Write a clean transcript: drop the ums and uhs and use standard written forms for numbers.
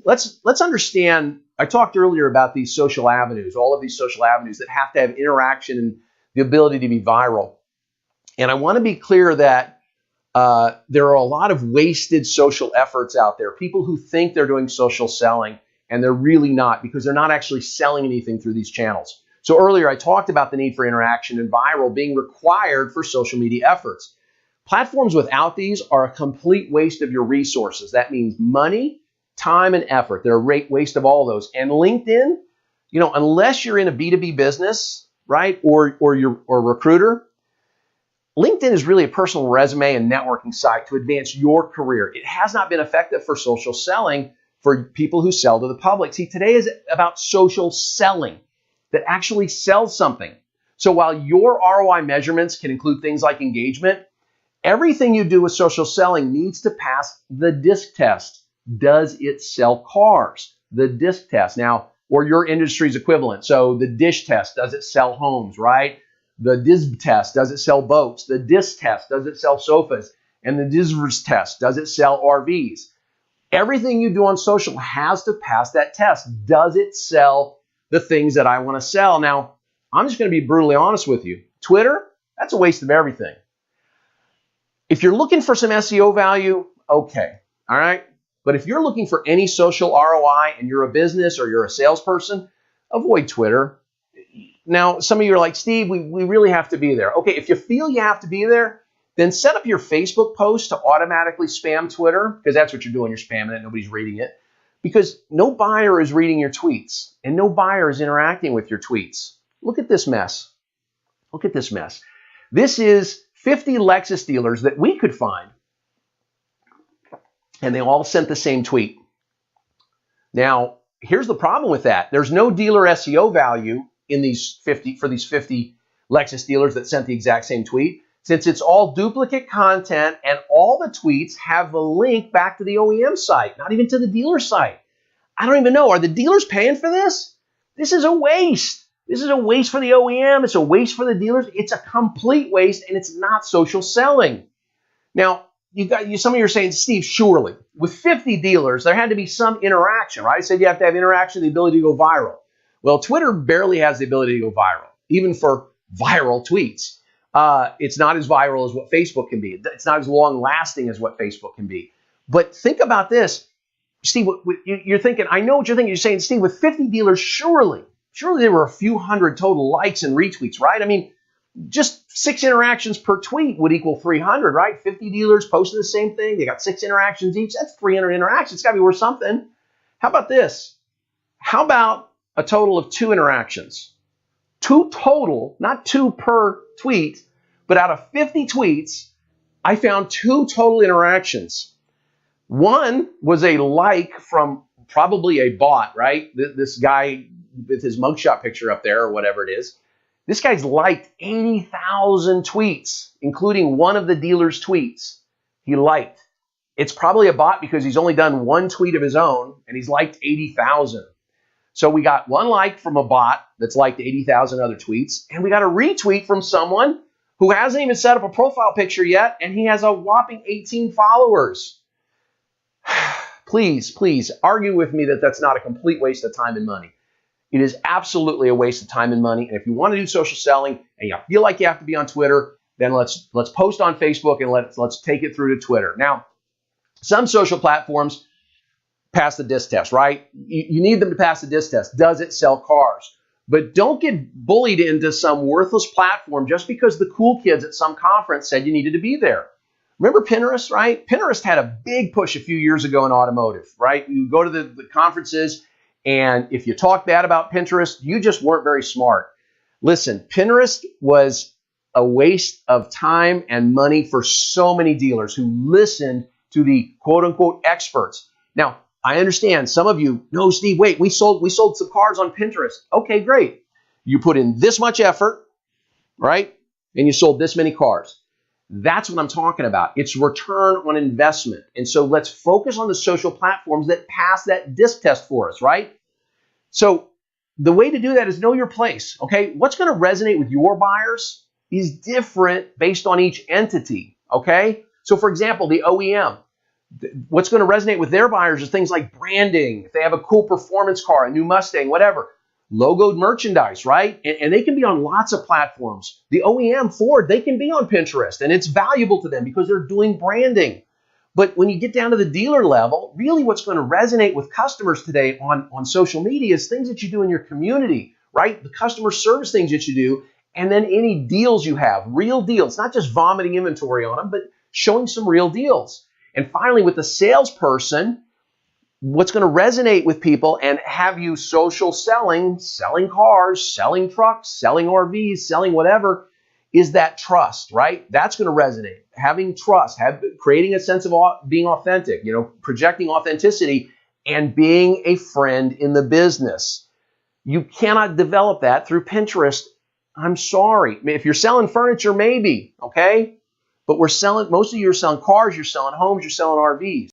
let's understand. I talked earlier about these social avenues, all of these social avenues that have to have interaction and the ability to be viral. And I want to be clear that there are a lot of wasted social efforts out there. People who think they're doing social selling and they're really not, because they're not actually selling anything through these channels. So earlier I talked about the need for interaction and viral being required for social media efforts. Platforms without these are a complete waste of your resources. That means money, time, and effort. They're a waste of all those. And LinkedIn, unless you're in a B2B business, right, or you're a recruiter, LinkedIn is really a personal resume and networking site to advance your career. It has not been effective for social selling for people who sell to the public. See, today is about social selling that actually sells something. So while your ROI measurements can include things like engagement, everything you do with social selling needs to pass the DISC test. Does it sell cars? The DISC test. Now, or your industry's equivalent. So the DISH test, does it sell homes, right? The DISB test, does it sell boats? The DISC test, does it sell sofas? And the DISVRS test, does it sell RVs? Everything you do on social has to pass that test. Does it sell the things that I want to sell? Now, I'm just going to be brutally honest with you. Twitter, that's a waste of everything. If you're looking for some SEO value, okay, all right? But if you're looking for any social ROI and you're a business or you're a salesperson, avoid Twitter. Now, some of you are like, Steve, we really have to be there. Okay, if you feel you have to be there, then set up your Facebook post to automatically spam Twitter, because that's what you're doing. You're spamming it. Nobody's reading it. Because no buyer is reading your tweets and no buyer is interacting with your tweets. Look at this mess. Look at this mess. This is 50 Lexus dealers that we could find, and they all sent the same tweet. Now, here's the problem with that. There's no dealer SEO value in these 50 Lexus dealers that sent the exact same tweet, since it's all duplicate content and all the tweets have a link back to the OEM site, not even to the dealer site. I don't even know. Are the dealers paying for this? This is a waste. This is a waste for the OEM. It's a waste for the dealers. It's a complete waste, and it's not social selling. Now, some of you are saying, Steve, surely with 50 dealers, there had to be some interaction, right? I said you have to have interaction, the ability to go viral. Well, Twitter barely has the ability to go viral, even for viral tweets. It's not as viral as what Facebook can be. It's not as long lasting as what Facebook can be. But think about this, Steve, you're thinking, I know what you're thinking. You're saying, Steve, with 50 dealers, surely there were a few hundred total likes and retweets, right? I mean, just 6 interactions per tweet would equal 300, right? 50 dealers posting the same thing. They got 6 interactions each. That's 300 interactions. It's got to be worth something. How about this? How about a total of 2 interactions? 2 total, not 2 per tweet, but out of 50 tweets, I found 2 total interactions. One was a like from probably a bot, right? This guy with his mugshot picture up there or whatever it is. This guy's liked 80,000 tweets, including one of the dealer's tweets. He liked. It's probably a bot because he's only done 1 tweet of his own and he's liked 80,000. So we got 1 like from a bot that's liked 80,000 other tweets, and we got a retweet from someone who hasn't even set up a profile picture yet, and he has a whopping 18 followers. Please argue with me that that's not a complete waste of time and money. It is absolutely a waste of time and money. And if you want to do social selling and you feel like you have to be on Twitter, then let's post on Facebook and let's take it through to Twitter. Now, some social platforms pass the DISC test, right? You need them to pass the DISC test. Does it sell cars? But don't get bullied into some worthless platform just because the cool kids at some conference said you needed to be there. Remember Pinterest, right? Pinterest had a big push a few years ago in automotive, right? You go to the conferences, and if you talk bad about Pinterest, you just weren't very smart. Listen, Pinterest was a waste of time and money for so many dealers who listened to the quote-unquote experts. Now, I understand some of you, no, Steve, wait, we sold some cars on Pinterest. Okay, great. You put in this much effort, right? And you sold this many cars. That's what I'm talking about. It's return on investment. And so let's focus on the social platforms that pass that DISC test for us, right? So the way to do that is know your place, okay? What's going to resonate with your buyers is different based on each entity, okay? So for example, the OEM. What's going to resonate with their buyers is things like branding. If they have a cool performance car, a new Mustang, whatever, logoed merchandise, right? And they can be on lots of platforms. The OEM, Ford, they can be on Pinterest, and it's valuable to them because they're doing branding. But when you get down to the dealer level, really what's going to resonate with customers today on social media is things that you do in your community, right? The customer service things that you do, and then any deals you have, real deals, not just vomiting inventory on them, but showing some real deals. And finally, with the salesperson, what's going to resonate with people and have you social selling cars, selling trucks, selling RVs, selling whatever, is that trust, right? That's going to resonate. Having trust, creating a sense of being authentic, projecting authenticity and being a friend in the business. You cannot develop that through Pinterest. I'm sorry. If you're selling furniture, maybe, okay? But most of you are selling cars, you're selling homes, you're selling RVs.